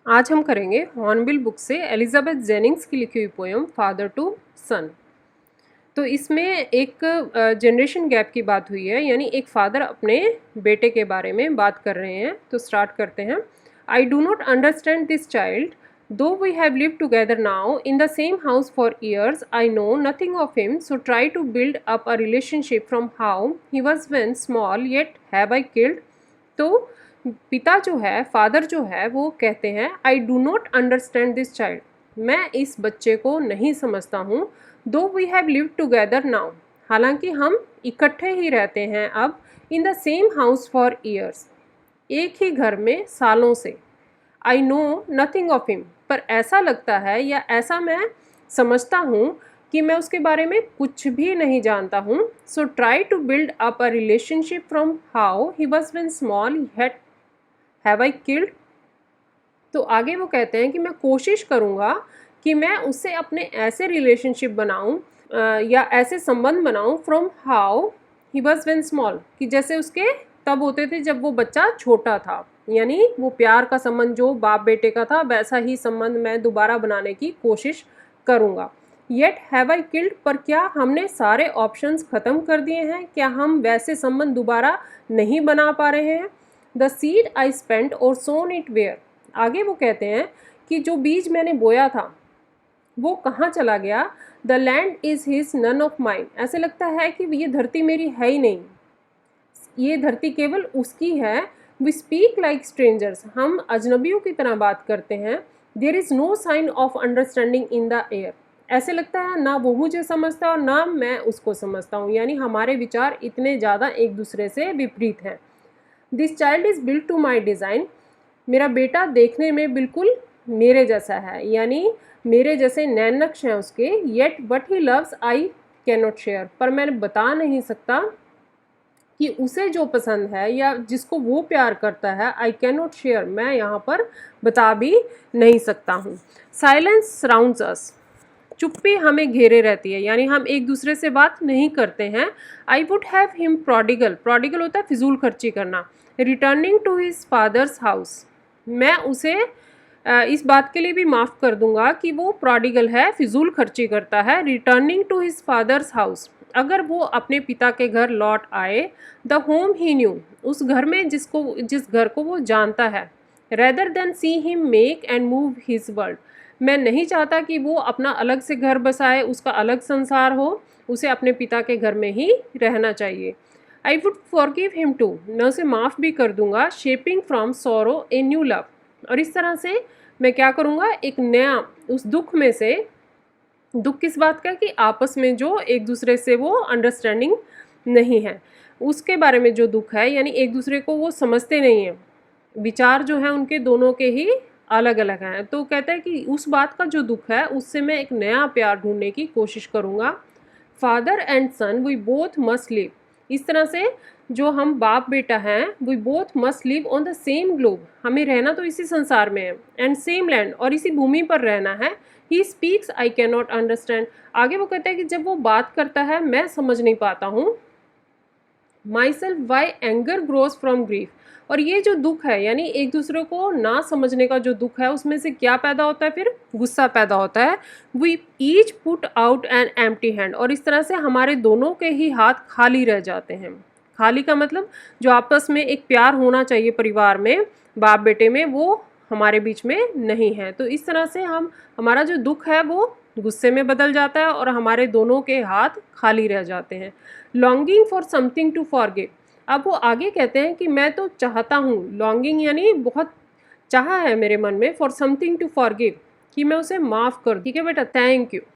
आज हम करेंगे हॉर्नबिल बुक से एलिजाबेथ जेनिंग्स की लिखी हुई पोएम फादर टू सन। तो इसमें एक जनरेशन गैप की बात हुई है, यानी एक फादर अपने बेटे के बारे में बात कर रहे हैं। तो स्टार्ट करते हैं। I do not understand this child though we have lived together now in the same house for years. I know nothing of him, so try to build up a relationship from how he was when small, yet have I killed. तो पिता जो है, father जो है, वो कहते हैं I do not understand this child, मैं इस बच्चे को नहीं समझता हूँ। Though we have lived together now, हालांकि हम इकट्ठे ही रहते हैं अब। In the same house for years, एक ही घर में सालों से। I know nothing of him, पर ऐसा लगता है या ऐसा मैं समझता हूँ कि मैं उसके बारे में कुछ भी नहीं जानता हूँ। So try to build up a relationship from how he was when small, have I killed. तो आगे वो कहते हैं कि मैं कोशिश करूँगा कि मैं उससे अपने ऐसे रिलेशनशिप बनाऊँ या ऐसे संबंध बनाऊँ from how he was when small, कि जैसे उसके तब होते थे जब वो बच्चा छोटा था। यानी वो प्यार का संबंध जो बाप बेटे का था, वैसा ही संबंध मैं दोबारा बनाने की कोशिश करूँगा। येट हैव आई किल्ड, पर क्या हमने सारे ऑप्शंस ख़त्म कर दिए हैं? क्या हम वैसे संबंध दोबारा नहीं बना पा रहे हैं? द सीड आई स्पेंट और सोन इट वेयर, आगे वो कहते हैं कि जो बीज मैंने बोया था वो कहाँ चला गया? The land is his none of mine, ऐसे लगता है कि ये धरती मेरी है ही नहीं, ये धरती केवल उसकी है। वी स्पीक लाइक स्ट्रेंजर्स, हम अजनबियों की तरह बात करते हैं। There is no sign of understanding in the air, ऐसे लगता है ना वो मुझे समझता और ना मैं उसको समझता हूँ, यानी हमारे विचार इतने ज़्यादा एक दूसरे से विपरीत हैं। This child is built to my design, मेरा बेटा देखने में बिल्कुल मेरे जैसा है, यानी मेरे जैसे नैन नक्श हैं उसके। Yet but he loves I can not share, पर मैं बता नहीं सकता कि उसे जो पसंद है या जिसको वो प्यार करता है, आई कैन नॉट शेयर, मैं यहाँ पर बता भी नहीं सकता हूँ। साइलेंस सराउंड्स अस, चुप्पी हमें घेरे रहती है, यानी हम एक दूसरे से बात नहीं करते हैं। I would have him prodigal, prodigal होता है फिजूल खर्ची करना। Returning to his father's house, मैं उसे इस बात के लिए भी माफ़ कर दूंगा कि वो प्रोडिगल है, फिजूल खर्ची करता है। Returning to his father's house, अगर वो अपने पिता के घर लौट आए। द होम ही न्यू, उस घर में जिस घर को वो जानता है। Rather than see him make and move his world, मैं नहीं चाहता कि वो अपना अलग से घर बसाए, उसका अलग संसार हो, उसे अपने पिता के घर में ही रहना चाहिए। I would forgive him too, मैं उसे माफ़ भी कर दूंगा। Shaping from sorrow a new love, और इस तरह से मैं क्या करूँगा, एक नया, उस दुख में से, दुख किस बात का कि आपस में जो एक दूसरे से वो अंडरस्टैंडिंग नहीं है, उसके बारे में जो दुख है, यानी एक दूसरे को वो समझते नहीं हैं, विचार जो है उनके दोनों के ही अलग अलग हैं। तो कहता है कि उस बात का जो दुख है उससे मैं एक नया प्यार ढूंढने की कोशिश करूँगा। Father and son we both must live, इस तरह से जो हम बाप बेटा हैं, we both must live on the same globe, हमें रहना तो इसी संसार में है। एंड सेम लैंड, और इसी भूमि पर रहना है। He speaks I can not understand, आगे वो कहता है कि जब वो बात करता है मैं समझ नहीं पाता हूँ। My self Y anger grows from grief, और ये जो दुख है, यानी एक दूसरे को ना समझने का जो दुख है, उसमें से क्या पैदा होता है? फिर गुस्सा पैदा होता है। We each put out an empty hand, और इस तरह से हमारे दोनों के ही हाथ खाली रह जाते हैं। खाली का मतलब जो आपस में एक प्यार होना चाहिए परिवार में, बाप बेटे में, वो हमारे बीच में नहीं है। तो इस तरह से हमारा जो दुख है वो गुस्से में बदल जाता है और हमारे दोनों के हाथ खाली रह जाते हैं। Longing for something to forgive, अब वो आगे कहते हैं कि मैं तो चाहता हूँ, लॉन्गिंग यानी बहुत चाह है मेरे मन में, फॉर समथिंग टू फॉरगिव, कि मैं उसे माफ़ कर। ठीक है बेटा, थैंक यू।